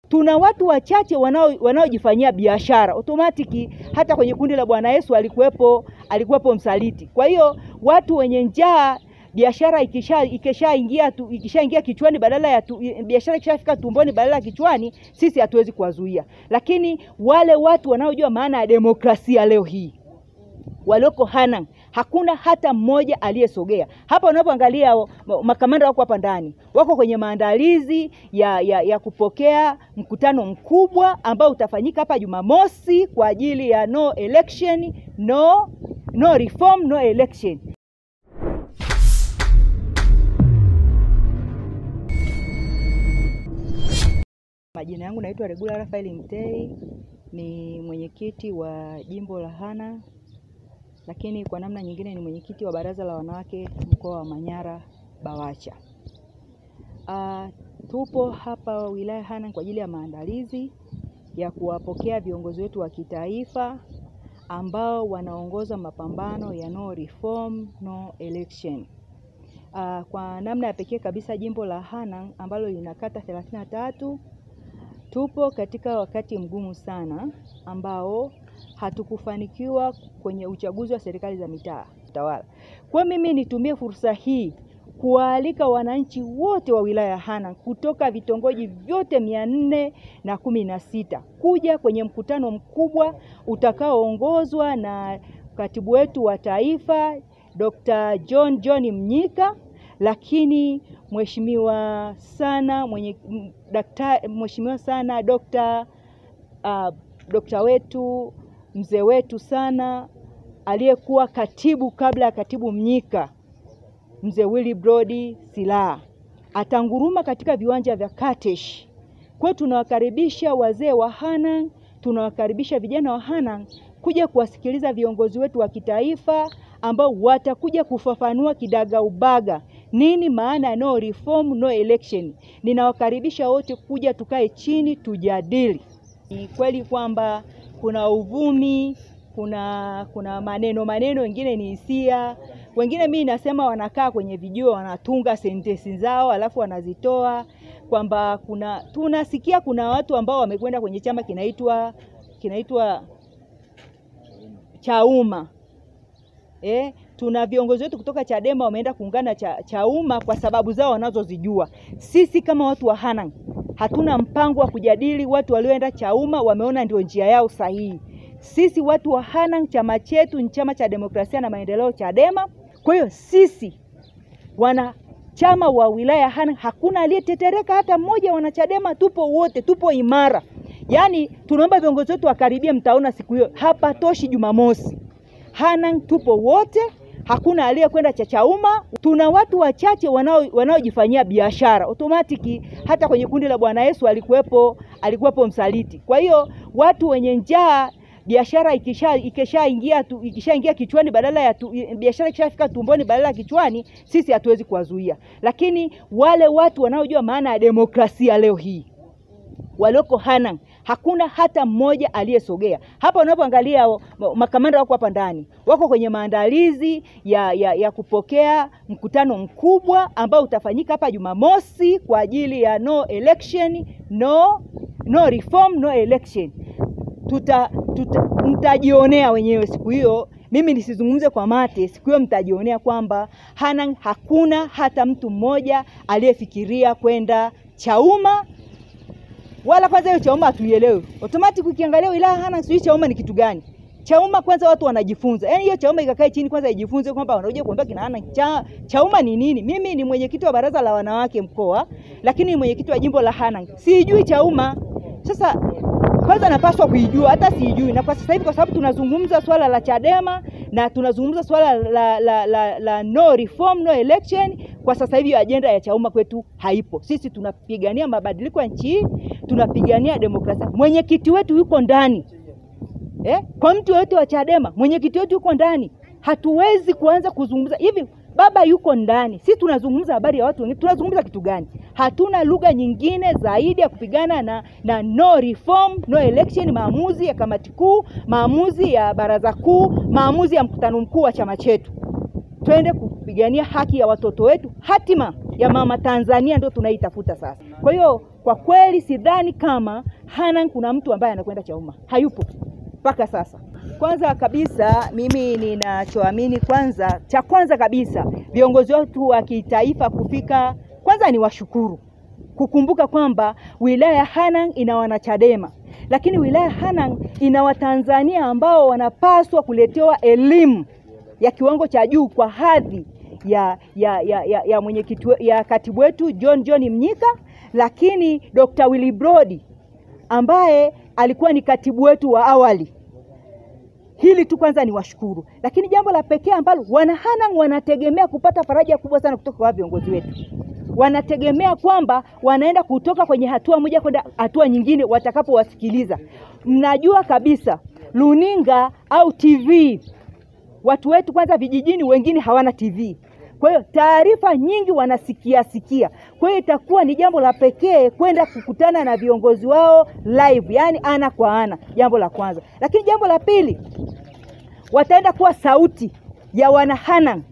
Tuna watu wachache wanaojifanyia biashara. Automatic hata kwenye kundi la Bwana Yesu alikuwepo msaliti. Kwa hiyo watu wenye njaa, biashara ikishaingia kichwani badala ya biashara ikishafika tumboni badala ya kichwani, sisi hatuwezi kuwazuia. Lakini wale watu wanaojua maana ya demokrasia leo hii, walioko Hanang', hakuna hata mmoja aliyesogea. Hapa unapoangalia makamanda wako hapa ndani, wako kwenye maandalizi ya kupokea mkutano mkubwa ambao utafanyika hapa Jumamosi kwa ajili ya no election, no reform, no election. Majina yangu naitwa Regula Rafael Mtei, ni mwenyekiti wa jimbo la Hanang', lakini kwa namna nyingine ni mwenyekiti wa baraza la wanawake mkoa wa Manyara Bawacha. Tupo hapa wilaya Hanang' kwa ajili ya maandalizi ya kuwapokea viongozi wetu wa kitaifa ambao wanaongoza mapambano ya no reform, no election. Kwa namna ya pekee kabisa jimbo la Hanang' ambalo lina kata 33, tupo katika wakati mgumu sana ambao hatukufanikiwa kwenye uchaguzi wa serikali za mitaa tawala. Kwa mimi nitumie fursa hii kualika wananchi wote wa wilaya Hanang' kutoka vitongoji vyote 416 kuja kwenye mkutano mkubwa utakaoongozwa na katibu wetu wa taifa Dr. John Mnyika, lakini mheshimiwa sana Dr. wetu mzee wetu sana aliyekuwa katibu kabla ya katibu Mnyika, mzee Willibrod Silaa atanguruma katika viwanja vya Katesh. Kwa tunawakaribisha wazee wa Hanang', tunawakaribisha vijana wa Hanang' kuja kuwasikiliza viongozi wetu wa kitaifa ambao watakuja kufafanua kidaga ubaga nini maana no reform, no election. Ninawakaribisha wote kuja tukae chini tujadili. Ni kweli kwamba kuna uvumi, kuna maneno wengine ni hisia. Wengine mimi nasema wanakaa kwenye video wanatunga sentensi zao alafu wanazitoa, kwamba tunasikia kuna watu ambao wamekwenda kwenye chama kinaitwa Chauma. Tuna viongozi wetu kutoka Chadema wameenda kuungana Chauma kwa sababu zao wanazozijua. Sisi kama watu wa Hanang' hatuna mpango wa kujadili watu walioenda Chauma wameona ndio njia yao sahihi. Sisi watu wa Hanang', chama chetu ni Chama cha Demokrasia na Maendeleo, Chadema. Kwa hiyo sisi wana chama wa wilaya Hanang' hakuna aliyetetereka hata mmoja. Wana Chadema tupo wote, tupo imara. Yaani tunaomba viongozi wetu wakaribie, mtaona siku hiyo. Hapa toshi Jumamosi. Hanang' tupo wote, hakuna aliyekwenda Chauma. Tuna watu wachache wanaojifanyia biashara. Automatic hata kwenye kundi la Bwana Yesu alikuwepo msaliti. Kwa hiyo watu wenye njaa, biashara ikishaingia kichwani badala ya biashara ikishafika tumboni badala ya kichwani, sisi hatuwezi kuwazuia. Lakini wale watu wanaojua maana ya demokrasia leo hii, walioko Hanang', hakuna hata mmoja aliyesogea. Hapa unapoangalia makamanda wako hapa ndani, wako kwenye maandalizi ya kupokea mkutano mkubwa ambao utafanyika hapa Jumamosi kwa ajili ya no election, no reform, no election. Mtajionea wenyewe siku hiyo. Mimi nisizungumze kwa mate. Siku hiyo mtajionea kwamba Hanang' hakuna hata mtu mmoja aliyefikiria kwenda Chauma. Wala kwanza hiyo Chauma hatuielewi. Automatic ukiangalia wilaya Hanang' sio Chauma ni kitu gani? Chauma kwanza watu wanajifunza. Yaani hiyo Chauma ikakae chini kwanza ijifunze kwamba wanakuja kuambia kina Hanang' Chauma ni nini? Mimi ni mwenyekiti wa baraza la wanawake mkoa, lakini ni mwenyekiti wa jimbo la Hanang'. Sijui Chauma. Sasa kwanza napaswa kuijua, hata sijui. Na kwa sasa hivi kwa sababu tunazungumza swala la Chadema na tunazungumza swala la no reform, no election, kwa sasa hivi ajenda ya Chauma kwetu haipo. Sisi tunapigania mabadiliko ya nchi, tunapigania demokrasia. Mwenyekiti wetu yuko ndani. Kwa mtu yote wa Chadema, mwenyekiti wetu yuko ndani. Hatuwezi kuanza kuzungumza hivi. Baba yuko ndani. Sisi tunazungumza habari ya watu wengine. Tunazungumza kitu gani? Hatuna lugha nyingine zaidi ya kupigana na no reform, no election, maamuzi ya kamati kuu, maamuzi ya baraza kuu, maamuzi ya mkutano mkuu wa chama chetu. Twende kupigania haki ya watoto wetu, hatima ya mama Tanzania ndio tunaitafuta sasa. Kwa hiyo Kwa kweli sidhani kama Hanang' kuna mtu ambaye anakwenda Chauma. Hayupo mpaka sasa. Kwanza kabisa mimi ninachoamini, cha kwanza kabisa viongozi wetu wa kitaifa kufika, kwanza ni washukuru kukumbuka kwamba wilaya ya Hanang' ina wanachadema, lakini wilaya ya Hanang' ina Watanzania ambao wanapaswa kuletewa elimu ya kiwango cha juu kwa hadhi ya mwenyekiti ya katibu wetu John Mnyika, lakini Dr. Willibrod ambaye alikuwa ni katibu wetu wa awali. Hili tu kwanza ni washukuru. Lakini jambo la pekee ambalo wana Hanang' wanategemea kupata faraja kubwa sana kutoka kwa viongozi wetu. Wanategemea kwamba wanaenda kutoka kwenye hatua moja kwenda hatua nyingine watakapowasikiliza. Mnajua kabisa luninga au TV, watu wetu kwanza vijijini wengine hawana TV. Kwa hiyo taarifa nyingi wanasikia. Kwa hiyo itakuwa ni jambo la pekee kwenda kukutana na viongozi wao live, yani ana kwa ana, jambo la kwanza. Lakini jambo la pili, wataenda kuwa sauti ya wana Hanang'.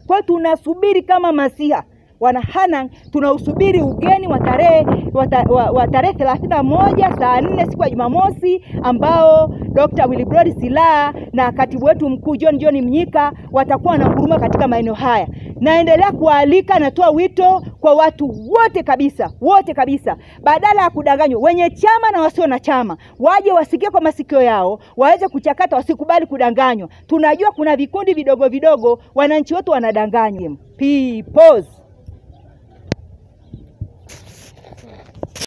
Kwa hiyo tunasubiri kama masiha wana Hanang', tunausubiri ugeni wa tarehe 31 saa 4 siku ya Jumamosi, ambao Dr. Willibrod Slaa na katibu wetu mkuu John Mnyika watakuwa na huruma katika maeneo haya. Naendelea kualika, natoa wito kwa watu wote kabisa, badala ya kudanganywa, wenye chama na wasio na chama, waje wasikie kwa masikio yao, waweze kuchakata, wasikubali kudanganywa. Tunajua kuna vikundi vidogo, wananchi wetu wanadanganywa. Pause.